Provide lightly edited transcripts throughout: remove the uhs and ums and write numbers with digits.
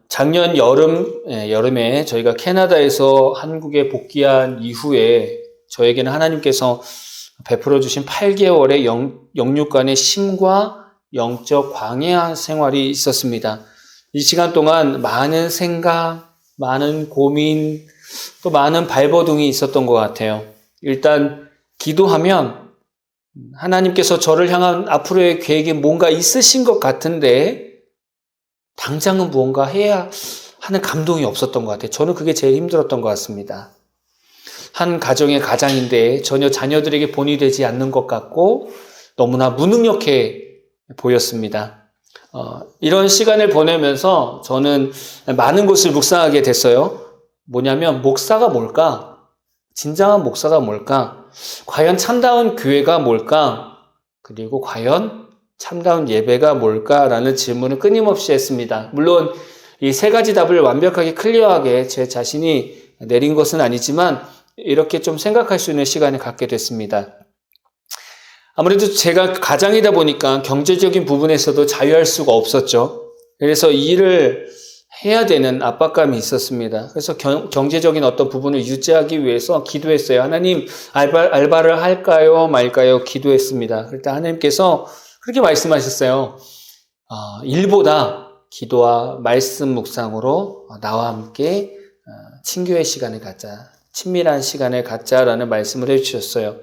작년 여름에 저희가 캐나다에서 한국에 복귀한 이후에 저에게는 하나님께서 베풀어 주신 8개월의 영육간의 심과 영적 광야 생활이 있었습니다. 이 시간 동안 많은 생각, 많은 고민, 또 많은 발버둥이 있었던 것 같아요. 일단 기도하면 하나님께서 저를 향한 앞으로의 계획이 뭔가 있으신 것 같은데 당장은 무언가 해야 하는 감동이 없었던 것 같아요. 저는 그게 제일 힘들었던 것 같습니다. 한 가정의 가장인데 전혀 자녀들에게 본이 되지 않는 것 같고 너무나 무능력해 보였습니다. 이런 시간을 보내면서 저는 많은 것을 묵상하게 됐어요. 뭐냐면 목사가 뭘까? 진정한 목사가 뭘까? 과연 참다운 교회가 뭘까? 그리고 과연 참다운 예배가 뭘까라는 질문을 끊임없이 했습니다. 물론 이 세 가지 답을 완벽하게 클리어하게 제 자신이 내린 것은 아니지만 이렇게 좀 생각할 수 있는 시간을 갖게 됐습니다. 아무래도 제가 가장이다 보니까 경제적인 부분에서도 자유할 수가 없었죠. 그래서 이 일을 해야 되는 압박감이 있었습니다. 그래서 경제적인 어떤 부분을 유지하기 위해서 기도했어요. 하나님, 알바를 할까요 말까요 기도했습니다. 그럴 때 하나님께서 그렇게 말씀하셨어요. 일보다 기도와 말씀 묵상으로 나와 함께 친교의 시간을 갖자, 친밀한 시간을 갖자라는 말씀을 해주셨어요.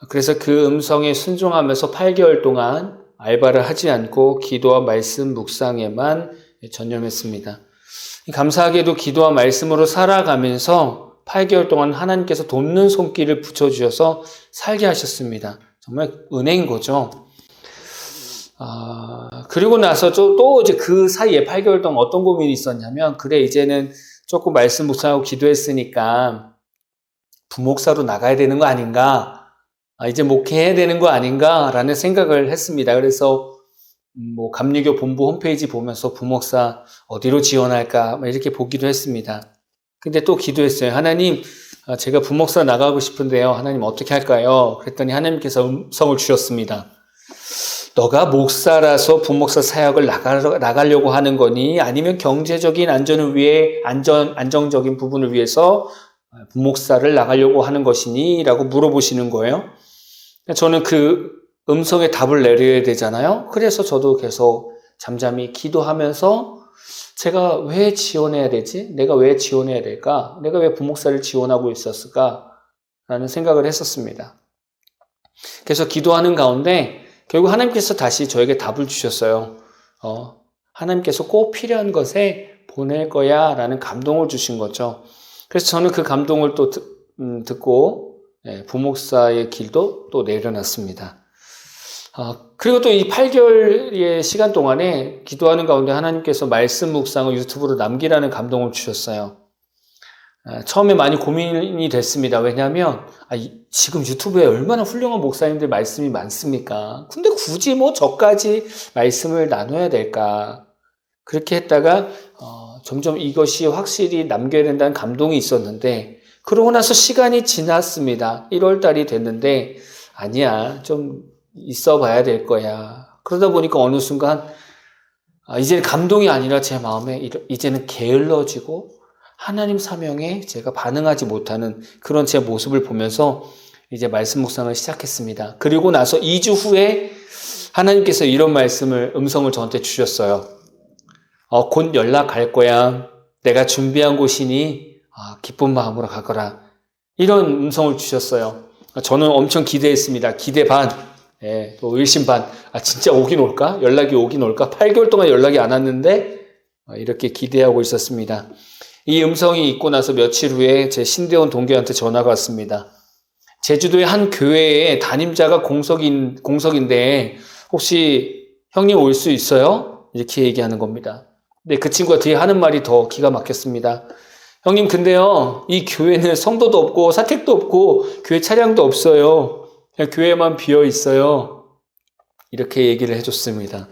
그래서 그 음성에 순종하면서 8개월 동안 알바를 하지 않고 기도와 말씀 묵상에만 전념했습니다. 감사하게도 기도와 말씀으로 살아가면서 8개월 동안 하나님께서 돕는 손길을 붙여주셔서 살게 하셨습니다. 정말 은혜인 거죠. 그리고 나서 또 이제 그 사이에 8개월 동안 어떤 고민이 있었냐면, 그래, 이제는 조금 말씀 묵상하고 기도했으니까 부목사로 나가야 되는 거 아닌가? 이제 목회해야 되는 거 아닌가? 라는 생각을 했습니다. 그래서 감리교 본부 홈페이지 보면서 부목사 어디로 지원할까? 이렇게 보기도 했습니다. 근데 또 기도했어요. 하나님, 제가 부목사 나가고 싶은데요. 하나님 어떻게 할까요? 그랬더니 하나님께서 음성을 주셨습니다. 너가 목사라서 부목사 사역을 나가려고 하는 거니? 아니면 경제적인 안전을 위해, 안정적인 부분을 위해서 부목사를 나가려고 하는 것이니? 라고 물어보시는 거예요. 저는 그 음성에 답을 내려야 되잖아요. 그래서 저도 계속 잠잠히 기도하면서 제가 왜 지원해야 되지? 내가 왜 지원해야 될까? 내가 왜 부목사를 지원하고 있었을까? 라는 생각을 했었습니다. 그래서 기도하는 가운데 결국 하나님께서 다시 저에게 답을 주셨어요. 하나님께서 꼭 필요한 것에 보낼 거야 라는 감동을 주신 거죠. 그래서 저는 그 감동을 또 듣고 부목사의 길도 또 내려놨습니다. 그리고 또 이 8개월의 시간 동안에 기도하는 가운데 하나님께서 말씀 묵상을 유튜브로 남기라는 감동을 주셨어요. 처음에 많이 고민이 됐습니다. 왜냐하면 지금 유튜브에 얼마나 훌륭한 목사님들 말씀이 많습니까? 근데 굳이 저까지 말씀을 나눠야 될까? 그렇게 했다가 점점 이것이 확실히 남겨야 된다는 감동이 있었는데, 그러고 나서 시간이 지났습니다. 1월 달이 됐는데 아니야, 좀 있어 봐야 될 거야. 그러다 보니까 어느 순간 이제 감동이 아니라 제 마음에 이제는 게을러지고 하나님 사명에 제가 반응하지 못하는 그런 제 모습을 보면서 이제 말씀 묵상을 시작했습니다. 그리고 나서 2주 후에 하나님께서 이런 음성을 저한테 주셨어요. 곧 연락할 거야. 내가 준비한 곳이니 기쁜 마음으로 가거라. 이런 음성을 주셨어요. 저는 엄청 기대했습니다. 기대 반, 또 의심 반. 진짜 오긴 올까? 연락이 오긴 올까? 8개월 동안 연락이 안 왔는데 이렇게 기대하고 있었습니다. 이 음성이 있고 나서 며칠 후에 제 신대원 동기한테 전화가 왔습니다. 제주도의 한 교회에 담임자가 공석인데 혹시 형님 올 수 있어요? 이렇게 얘기하는 겁니다. 근데 그 친구가 뒤에 하는 말이 더 기가 막혔습니다. 형님, 근데요, 이 교회는 성도도 없고 사택도 없고 교회 차량도 없어요. 그냥 교회만 비어 있어요. 이렇게 얘기를 해줬습니다.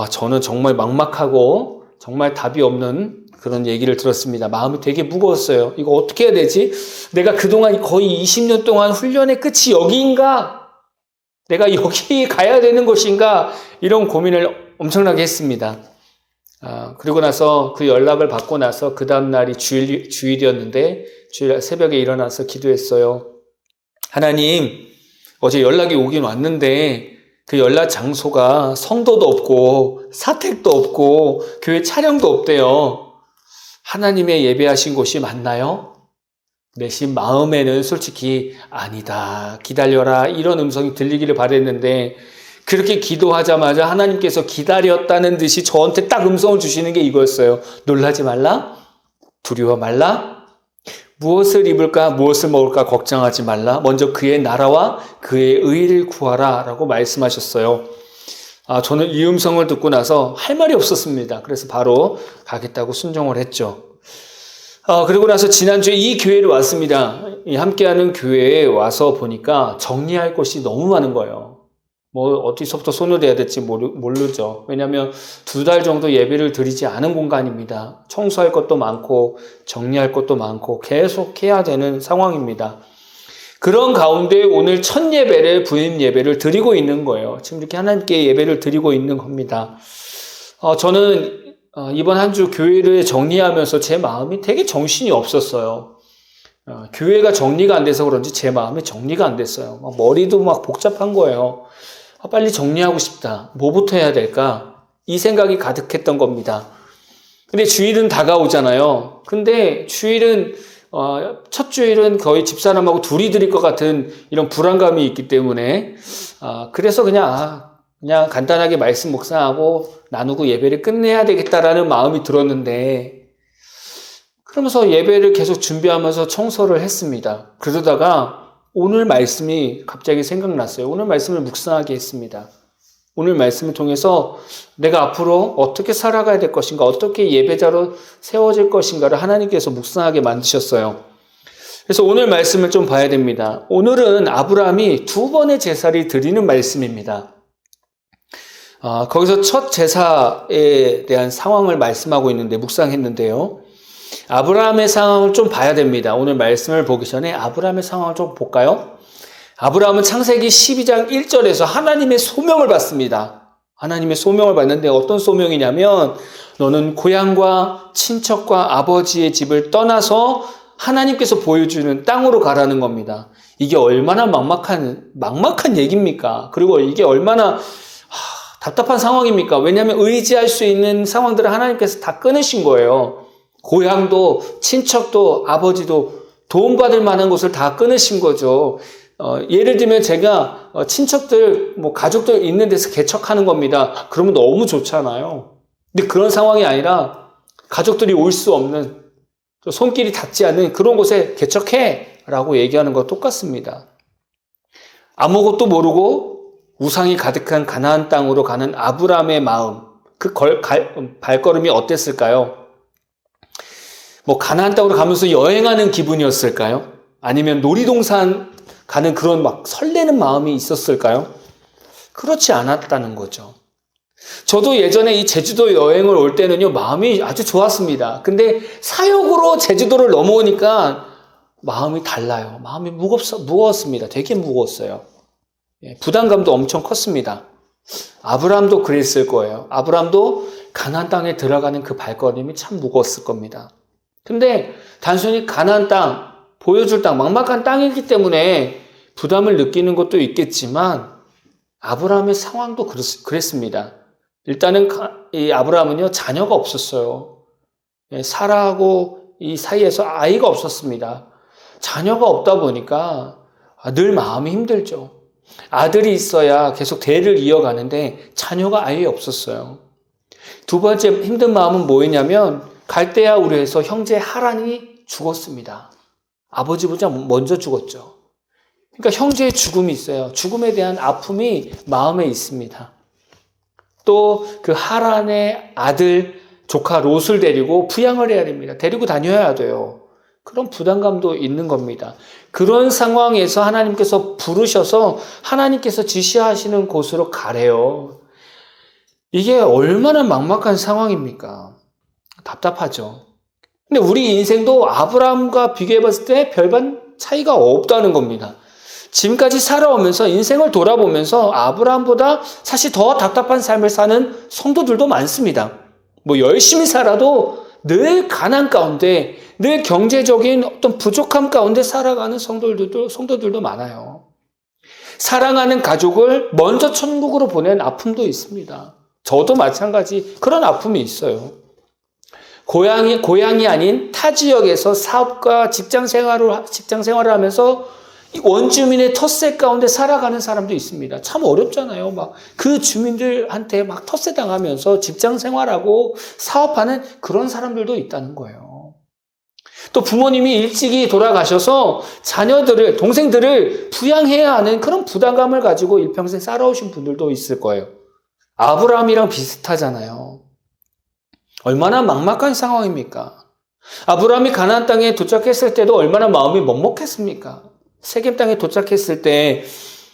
저는 정말 막막하고 정말 답이 없는 그런 얘기를 들었습니다. 마음이 되게 무거웠어요. 이거 어떻게 해야 되지? 내가 그동안 거의 20년 동안 훈련의 끝이 여기인가? 내가 여기 가야 되는 것인가? 이런 고민을 엄청나게 했습니다. 그리고 나서 그 연락을 받고 나서 그 다음날이 주일이었는데 주일 새벽에 일어나서 기도했어요. 하나님, 어제 연락이 오긴 왔는데 그 연락 장소가 성도도 없고 사택도 없고 교회 차량도 없대요. 하나님의 예배하신 곳이 맞나요? 내심 마음에는 솔직히 아니다, 기다려라 이런 음성이 들리기를 바랬는데 그렇게 기도하자마자 하나님께서 기다렸다는 듯이 저한테 딱 음성을 주시는 게 이거였어요. 놀라지 말라, 두려워 말라, 무엇을 입을까 무엇을 먹을까 걱정하지 말라, 먼저 그의 나라와 그의 의를 구하라 라고 말씀하셨어요. 저는 이 음성을 듣고 나서 할 말이 없었습니다. 그래서 바로 가겠다고 순종을 했죠. 그리고 나서 지난주에 이 교회를 왔습니다. 이 함께하는 교회에 와서 보니까 정리할 것이 너무 많은 거예요. 뭐 어디서부터 손을 대야 될지 모르죠. 왜냐하면 2달 정도 예배를 드리지 않은 공간입니다. 청소할 것도 많고 정리할 것도 많고 계속 해야 되는 상황입니다. 그런 가운데 오늘 첫 예배를 부임 예배를 드리고 있는 거예요. 지금 이렇게 하나님께 예배를 드리고 있는 겁니다. 저는 이번 한 주 교회를 정리하면서 제 마음이 되게 정신이 없었어요. 교회가 정리가 안 돼서 그런지 제 마음이 정리가 안 됐어요. 머리도 막 복잡한 거예요. 빨리 정리하고 싶다. 뭐부터 해야 될까? 이 생각이 가득했던 겁니다. 근데 주일은 다가오잖아요. 근데 주일은 첫 주일은 거의 집사람하고 둘이 드릴 것 같은 이런 불안감이 있기 때문에 그래서 그냥 간단하게 말씀 묵상하고 나누고 예배를 끝내야 되겠다라는 마음이 들었는데 그러면서 예배를 계속 준비하면서 청소를 했습니다. 그러다가 오늘 말씀이 갑자기 생각났어요. 오늘 말씀을 묵상하게 했습니다. 오늘 말씀을 통해서 내가 앞으로 어떻게 살아가야 될 것인가, 어떻게 예배자로 세워질 것인가를 하나님께서 묵상하게 만드셨어요. 그래서 오늘 말씀을 좀 봐야 됩니다. 오늘은 아브라함이 2번의 제사를 드리는 말씀입니다. 거기서 첫 제사에 대한 상황을 말씀하고 있는데 묵상했는데요. 아브라함의 상황을 좀 봐야 됩니다. 오늘 말씀을 보기 전에 아브라함의 상황을 좀 볼까요? 아브라함은 창세기 12장 1절에서 하나님의 소명을 받습니다. 하나님의 소명을 받는데 어떤 소명이냐면 너는 고향과 친척과 아버지의 집을 떠나서 하나님께서 보여주는 땅으로 가라는 겁니다. 이게 얼마나 막막한 얘기입니까? 그리고 이게 얼마나 답답한 상황입니까? 왜냐하면 의지할 수 있는 상황들을 하나님께서 다 끊으신 거예요. 고향도 친척도 아버지도 도움받을 만한 곳을 다 끊으신 거죠. 예를 들면 제가 친척들 가족들 있는 데서 개척하는 겁니다. 그러면 너무 좋잖아요. 근데 그런 상황이 아니라 가족들이 올 수 없는 손길이 닿지 않는 그런 곳에 개척해 라고 얘기하는 거 똑같습니다. 아무것도 모르고 우상이 가득한 가나안 땅으로 가는 아브라함의 마음, 그 발걸음이 어땠을까요? 가나안 땅으로 가면서 여행하는 기분이었을까요? 아니면 놀이동산 가는 그런 설레는 마음이 있었을까요? 그렇지 않았다는 거죠. 저도 예전에 이 제주도 여행을 올 때는요, 마음이 아주 좋았습니다. 근데 사역으로 제주도를 넘어오니까 마음이 달라요. 마음이 무거웠습니다. 되게 무거웠어요. 부담감도 엄청 컸습니다. 아브라함도 그랬을 거예요. 아브라함도 가나안 땅에 들어가는 그 발걸음이 참 무거웠을 겁니다. 근데 단순히 가나안 땅, 보여줄 땅, 막막한 땅이기 때문에 부담을 느끼는 것도 있겠지만 아브라함의 상황도 그랬습니다. 일단은 이 아브라함은요, 자녀가 없었어요. 사라하고 이 사이에서 아이가 없었습니다. 자녀가 없다 보니까 늘 마음이 힘들죠. 아들이 있어야 계속 대를 이어가는데 자녀가 아예 없었어요. 두 번째 힘든 마음은 뭐였냐면 갈대아 우르에서 형제 하란이 죽었습니다. 아버지보다 먼저 죽었죠. 그러니까 형제의 죽음이 있어요. 죽음에 대한 아픔이 마음에 있습니다. 또 그 하란의 아들 조카 롯을 데리고 부양을 해야 됩니다. 데리고 다녀야 돼요. 그런 부담감도 있는 겁니다. 그런 상황에서 하나님께서 부르셔서 하나님께서 지시하시는 곳으로 가래요. 이게 얼마나 막막한 상황입니까? 답답하죠. 근데 우리 인생도 아브라함과 비교해 봤을 때 별반 차이가 없다는 겁니다. 지금까지 살아오면서 인생을 돌아보면서 아브라함보다 사실 더 답답한 삶을 사는 성도들도 많습니다. 뭐 열심히 살아도 늘 가난 가운데, 늘 경제적인 어떤 부족함 가운데 살아가는 성도들도 많아요. 사랑하는 가족을 먼저 천국으로 보낸 아픔도 있습니다. 저도 마찬가지 그런 아픔이 있어요. 고향이 아닌 타 지역에서 사업과 직장 생활을 하면서 원주민의 텃세 가운데 살아가는 사람도 있습니다. 참 어렵잖아요. 막 그 주민들한테 막 텃세 당하면서 직장 생활하고 사업하는 그런 사람들도 있다는 거예요. 또 부모님이 일찍이 돌아가셔서 자녀들을, 동생들을 부양해야 하는 그런 부담감을 가지고 일평생 살아오신 분들도 있을 거예요. 아브라함이랑 비슷하잖아요. 얼마나 막막한 상황입니까? 아브라함이 가나안 땅에 도착했을 때도 얼마나 마음이 먹먹했습니까? 세겜 땅에 도착했을 때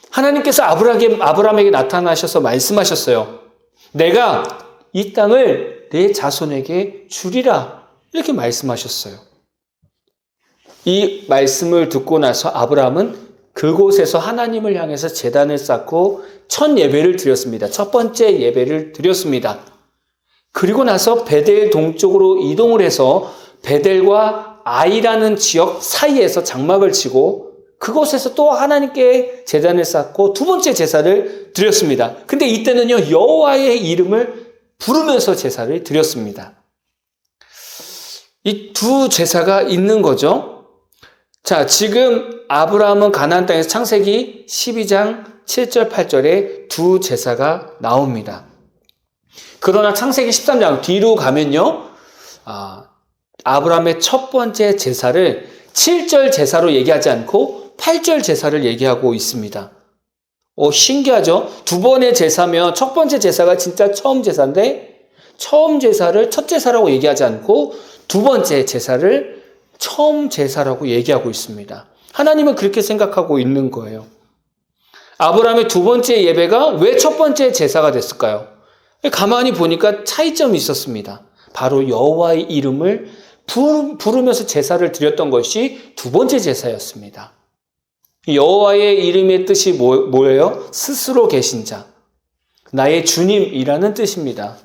하나님께서 아브라함에게 나타나셔서 말씀하셨어요. 내가 이 땅을 내 자손에게 주리라. 이렇게 말씀하셨어요. 이 말씀을 듣고 나서 아브라함은 그곳에서 하나님을 향해서 제단을 쌓고 첫 예배를 드렸습니다. 첫 번째 예배를 드렸습니다. 그리고 나서 베델 동쪽으로 이동을 해서 베델과 아이라는 지역 사이에서 장막을 치고 그곳에서 또 하나님께 제단을 쌓고 두 번째 제사를 드렸습니다. 근데 이때는요, 여호와의 이름을 부르면서 제사를 드렸습니다. 이 두 제사가 있는 거죠. 자, 지금 아브라함은 가나안 땅에서 창세기 12장 7절, 8절에 두 제사가 나옵니다. 그러나 창세기 13장 뒤로 가면요, 아브라함의 첫 번째 제사를 7절 제사로 얘기하지 않고 8절 제사를 얘기하고 있습니다. 신기하죠? 두 번의 제사면 첫 번째 제사가 진짜 처음 제사인데 처음 제사를 첫 제사라고 얘기하지 않고 두 번째 제사를 처음 제사라고 얘기하고 있습니다. 하나님은 그렇게 생각하고 있는 거예요. 아브라함의 두 번째 예배가 왜 첫 번째 제사가 됐을까요? 가만히 보니까 차이점이 있었습니다. 바로 여호와의 이름을 부르면서 제사를 드렸던 것이 두 번째 제사였습니다. 여호와의 이름의 뜻이 뭐예요? 스스로 계신 자, 나의 주님이라는 뜻입니다.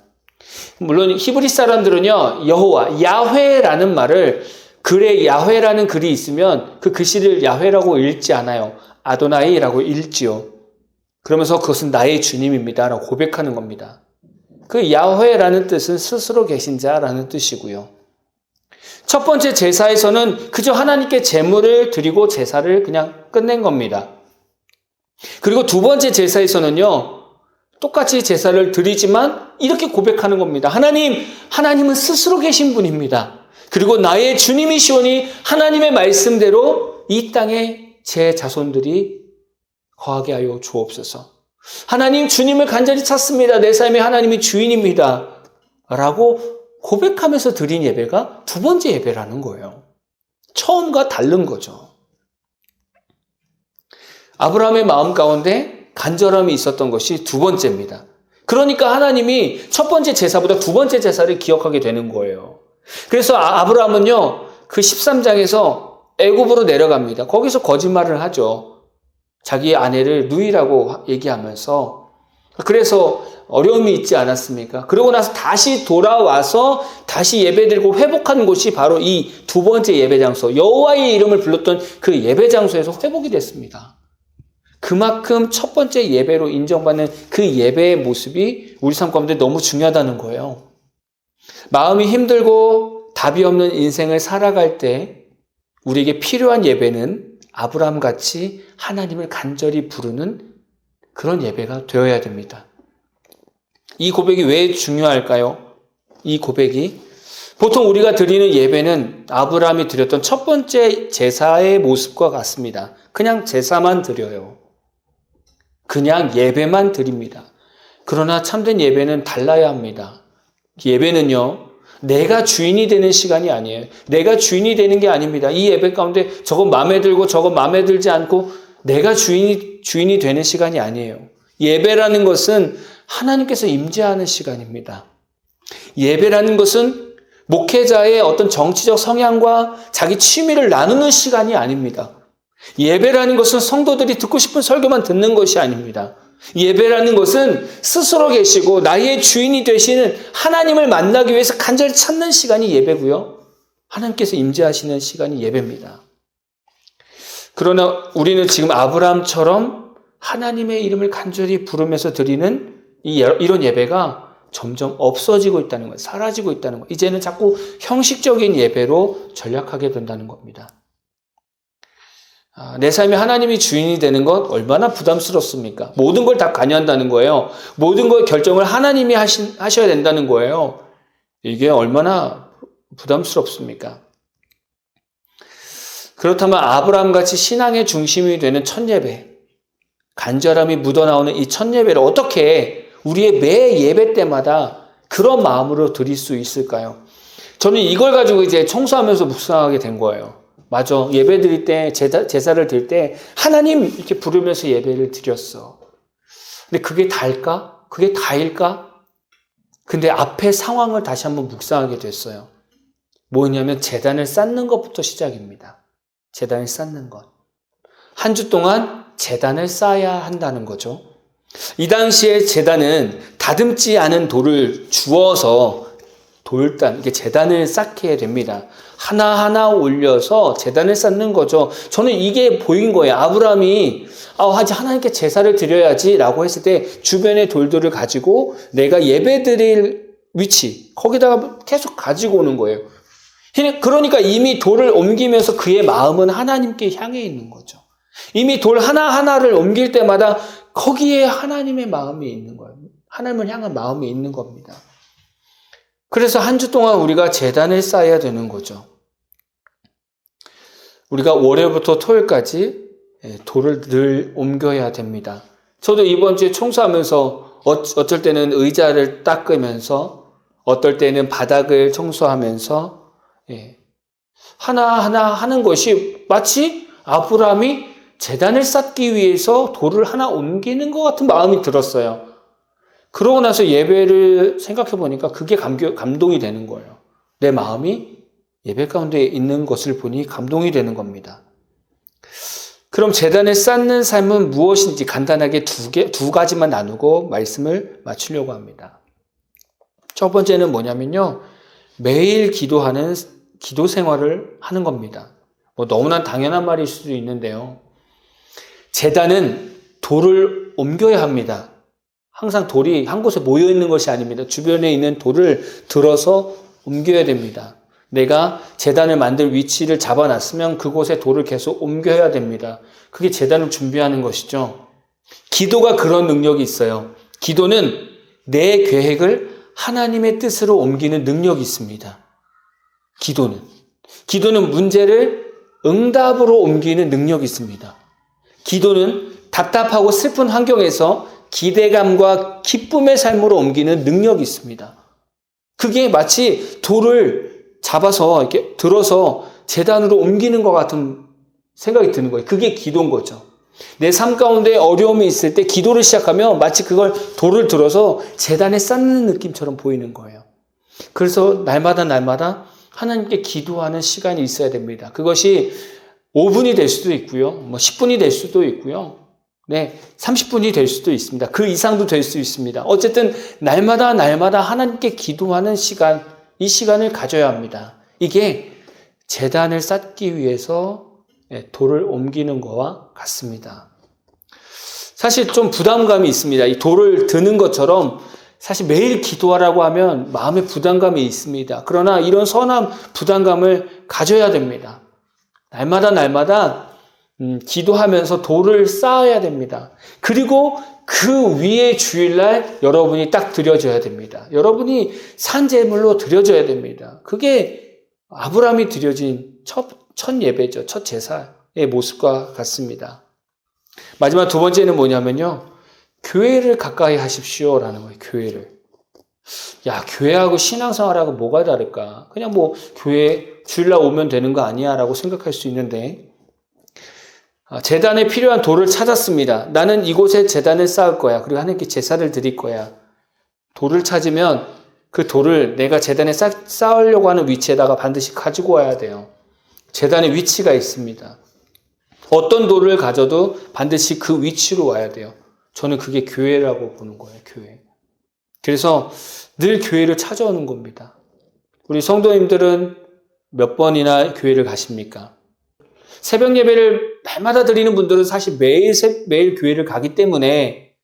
물론 히브리 사람들은요, 여호와, 야훼라는 말을 글에 야훼라는 글이 있으면 그 글씨를 야훼라고 읽지 않아요. 아도나이라고 읽지요. 그러면서 그것은 나의 주님입니다 라고 고백하는 겁니다. 그 야훼라는 뜻은 스스로 계신 자라는 뜻이고요. 첫 번째 제사에서는 그저 하나님께 제물을 드리고 제사를 그냥 끝낸 겁니다. 그리고 두 번째 제사에서는요, 똑같이 제사를 드리지만 이렇게 고백하는 겁니다. 하나님은 스스로 계신 분입니다. 그리고 나의 주님이시오니 하나님의 말씀대로 이 땅에 제 자손들이 거하게 하여 주옵소서. 하나님, 주님을 간절히 찾습니다. 내 삶의 하나님이 주인입니다. 라고 고백하면서 드린 예배가 두 번째 예배라는 거예요. 처음과 다른 거죠. 아브라함의 마음 가운데 간절함이 있었던 것이 두 번째입니다. 그러니까 하나님이 첫 번째 제사보다 두 번째 제사를 기억하게 되는 거예요. 그래서 아브라함은요, 그 13장에서 애굽으로 내려갑니다. 거기서 거짓말을 하죠. 자기 아내를 누이라고 얘기하면서. 그래서 어려움이 있지 않았습니까? 그러고 나서 다시 돌아와서 다시 예배드리고 회복한 곳이 바로 이 두 번째 예배 장소, 여호와의 이름을 불렀던 그 예배 장소에서 회복이 됐습니다. 그만큼 첫 번째 예배로 인정받는 그 예배의 모습이 우리 삶 가운데 너무 중요하다는 거예요. 마음이 힘들고 답이 없는 인생을 살아갈 때 우리에게 필요한 예배는 아브라함같이 하나님을 간절히 부르는 그런 예배가 되어야 됩니다. 이 고백이 왜 중요할까요? 이 고백이 보통 우리가 드리는 예배는 아브라함이 드렸던 첫 번째 제사의 모습과 같습니다. 그냥 제사만 드려요. 그냥 예배만 드립니다. 그러나 참된 예배는 달라야 합니다. 예배는요, 내가 주인이 되는 시간이 아니에요. 내가 주인이 되는 게 아닙니다. 이 예배 가운데 저거 마음에 들고 저거 마음에 들지 않고 내가 주인이 되는 시간이 아니에요. 예배라는 것은 하나님께서 임재하는 시간입니다. 예배라는 것은 목회자의 어떤 정치적 성향과 자기 취미를 나누는 시간이 아닙니다. 예배라는 것은 성도들이 듣고 싶은 설교만 듣는 것이 아닙니다. 예배라는 것은 스스로 계시고 나의 주인이 되시는 하나님을 만나기 위해서 간절히 찾는 시간이 예배고요. 하나님께서 임재하시는 시간이 예배입니다. 그러나 우리는 지금 아브라함처럼 하나님의 이름을 간절히 부르면서 드리는 이런 예배가 점점 없어지고 있다는 거예요. 사라지고 있다는 거예요. 이제는 자꾸 형식적인 예배로 전락하게 된다는 겁니다. 내 삶에 하나님이 주인이 되는 것 얼마나 부담스럽습니까? 모든 걸 다 관여한다는 거예요. 모든 걸 결정을 하나님이 하셔야 된다는 거예요. 이게 얼마나 부담스럽습니까? 그렇다면 아브라함같이 신앙의 중심이 되는 첫 예배, 간절함이 묻어나오는 이 첫 예배를 어떻게 우리의 매 예배 때마다 그런 마음으로 드릴 수 있을까요? 저는 이걸 가지고 이제 청소하면서 묵상하게 된 거예요. 맞아. 예배 드릴 때, 제사를 드릴 때 하나님 이렇게 부르면서 예배를 드렸어. 근데 그게 다일까? 그게 다일까? 근데 앞에 상황을 다시 한번 묵상하게 됐어요. 뭐냐면 제단을 쌓는 것부터 시작입니다. 제단을 쌓는 것. 한 주 동안 제단을 쌓아야 한다는 거죠. 이 당시에 제단은 다듬지 않은 돌을 주워서 돌단, 이게 제단을 쌓게 됩니다. 하나하나 올려서 제단을 쌓는 거죠. 저는 이게 보인 거예요. 아브라함이 하나님께 제사를 드려야지 라고 했을 때 주변의 돌들을 가지고 내가 예배 드릴 위치, 거기다가 계속 가지고 오는 거예요. 그러니까 이미 돌을 옮기면서 그의 마음은 하나님께 향해 있는 거죠. 이미 돌 하나하나를 옮길 때마다 거기에 하나님의 마음이 있는 거예요. 하나님을 향한 마음이 있는 겁니다. 그래서 한 주 동안 우리가 제단을 쌓아야 되는 거죠. 우리가 월요일부터 토요일까지 돌을 늘 옮겨야 됩니다. 저도 이번 주에 청소하면서 어쩔 때는 의자를 닦으면서 어떨 때는 바닥을 청소하면서 하나하나 하는 것이 마치 아브라함이 제단을 쌓기 위해서 돌을 하나 옮기는 것 같은 마음이 들었어요. 그러고 나서 예배를 생각해 보니까 그게 감동이 되는 거예요. 내 마음이 예배 가운데 있는 것을 보니 감동이 되는 겁니다. 그럼 제단을 쌓는 삶은 무엇인지 간단하게 두 가지만 나누고 말씀을 마치려고 합니다. 첫 번째는 뭐냐면요. 매일 기도하는 기도 생활을 하는 겁니다. 너무나 당연한 말일 수도 있는데요. 제단은 돌을 옮겨야 합니다. 항상 돌이 한 곳에 모여 있는 것이 아닙니다. 주변에 있는 돌을 들어서 옮겨야 됩니다. 내가 제단을 만들 위치를 잡아놨으면 그곳에 돌을 계속 옮겨야 됩니다. 그게 제단을 준비하는 것이죠. 기도가 그런 능력이 있어요. 기도는 내 계획을 하나님의 뜻으로 옮기는 능력이 있습니다. 기도는 문제를 응답으로 옮기는 능력이 있습니다. 기도는 답답하고 슬픈 환경에서 기대감과 기쁨의 삶으로 옮기는 능력이 있습니다. 그게 마치 돌을 잡아서 이렇게 들어서 제단으로 옮기는 것 같은 생각이 드는 거예요. 그게 기도인 거죠. 내 삶 가운데 어려움이 있을 때 기도를 시작하면 마치 그걸 돌을 들어서 제단에 쌓는 느낌처럼 보이는 거예요. 그래서 날마다 하나님께 기도하는 시간이 있어야 됩니다. 그것이 5분이 될 수도 있고요. 10분이 될 수도 있고요. 30분이 될 수도 있습니다. 그 이상도 될 수 있습니다. 어쨌든 날마다 하나님께 기도하는 시간, 이 시간을 가져야 합니다. 이게 제단을 쌓기 위해서 돌을 옮기는 것과 같습니다. 사실 좀 부담감이 있습니다. 이 돌을 드는 것처럼 사실 매일 기도하라고 하면 마음에 부담감이 있습니다. 그러나 이런 선한 부담감을 가져야 됩니다. 날마다 기도하면서 돌을 쌓아야 됩니다. 그리고 그 위에 주일날 여러분이 딱 드려줘야 됩니다. 여러분이 산제물로 드려줘야 됩니다. 그게 아브라함이 드려진 첫 예배죠. 첫 제사의 모습과 같습니다. 마지막 두 번째는 뭐냐면요. 교회를 가까이 하십시오라는 거예요. 교회를. 교회하고 신앙생활하고 뭐가 다를까? 그냥 교회 주일날 오면 되는 거 아니야? 라고 생각할 수 있는데 제단에 필요한 돌을 찾았습니다. 나는 이곳에 제단을 쌓을 거야. 그리고 하나님께 제사를 드릴 거야. 돌을 찾으면 그 돌을 내가 제단에 쌓으려고 하는 위치에다가 반드시 가지고 와야 돼요. 제단의 위치가 있습니다. 어떤 돌을 가져도 반드시 그 위치로 와야 돼요. 저는 그게 교회라고 보는 거예요, 교회. 그래서 늘 교회를 찾아오는 겁니다. 우리 성도님들은 몇 번이나 교회를 가십니까? 새벽 예배를 날마다 드리는 분들은 사실 매일 교회를 가기 때문에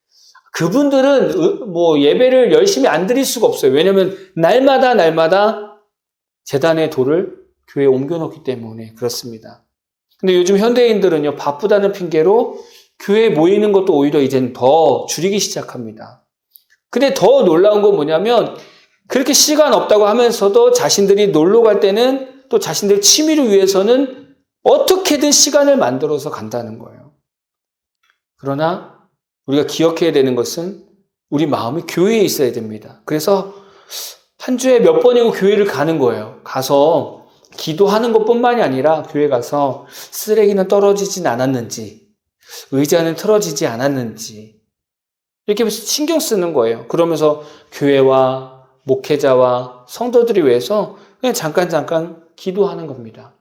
그분들은 뭐 예배를 열심히 안 드릴 수가 없어요. 왜냐하면 날마다 제단의 돌을 교회에 옮겨놓기 때문에 그렇습니다. 근데 요즘 현대인들은요, 바쁘다는 핑계로 교회에 모이는 것도 오히려 이제는 더 줄이기 시작합니다. 근데 더 놀라운 건 뭐냐면 그렇게 시간 없다고 하면서도 자신들이 놀러 갈 때는 또 자신들의 취미를 위해서는 어떻게든 시간을 만들어서 간다는 거예요. 그러나 우리가 기억해야 되는 것은 우리 마음이 교회에 있어야 됩니다. 그래서 한 주에 몇 번이고 교회를 가는 거예요. 가서 기도하는 것뿐만이 아니라 교회 가서 쓰레기는 떨어지진 않았는지, 의자는 틀어지지 않았는지 이렇게 신경 쓰는 거예요. 그러면서 교회와 목회자와 성도들이 위해서 그냥 잠깐 기도하는 겁니다.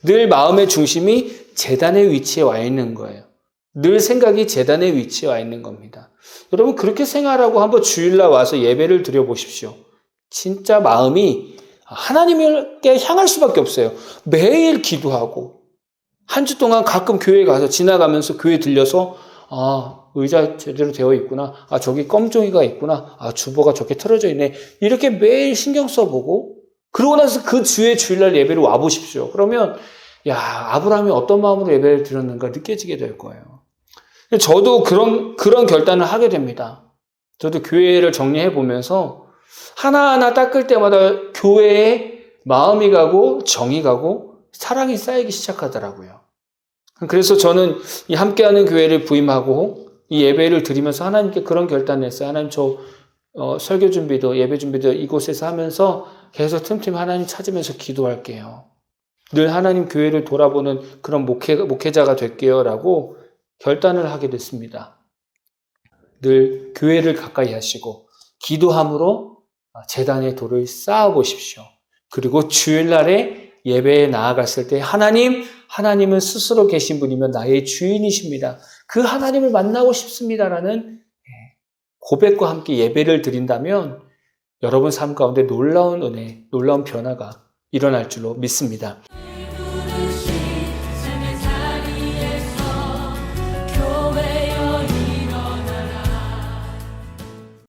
늘 마음의 중심이 제단의 위치에 와 있는 거예요. 늘 생각이 제단의 위치에 와 있는 겁니다. 여러분 그렇게 생활하고 한번 주일날 와서 예배를 드려보십시오. 진짜 마음이 하나님께 향할 수밖에 없어요. 매일 기도하고 한 주 동안 가끔 교회에 가서 지나가면서 교회 들려서 의자 제대로 되어 있구나. 저기 껌종이가 있구나. 주보가 저렇게 틀어져 있네. 이렇게 매일 신경 써보고 그러고 나서 그 주에 주일날 예배를 와보십시오. 그러면 아브라함이 어떤 마음으로 예배를 드렸는가 느껴지게 될 거예요. 저도 그런 결단을 하게 됩니다. 저도 교회를 정리해 보면서 하나하나 닦을 때마다 교회에 마음이 가고 정이 가고 사랑이 쌓이기 시작하더라고요. 그래서 저는 이 함께하는 교회를 부임하고 이 예배를 드리면서 하나님께 그런 결단을 했어요. 하나님 저 설교 준비도 예배 준비도 이곳에서 하면서 계속 틈틈이 하나님 찾으면서 기도할게요. 늘 하나님 교회를 돌아보는 그런 목회자가 될게요 라고 결단을 하게 됐습니다. 늘 교회를 가까이 하시고 기도함으로 제단의 돌을 쌓아 보십시오. 그리고 주일날에 예배에 나아갔을 때 하나님은 스스로 계신 분이면 나의 주인이십니다. 그 하나님을 만나고 싶습니다라는 고백과 함께 예배를 드린다면 여러분 삶 가운데 놀라운 은혜, 놀라운 변화가 일어날 줄로 믿습니다.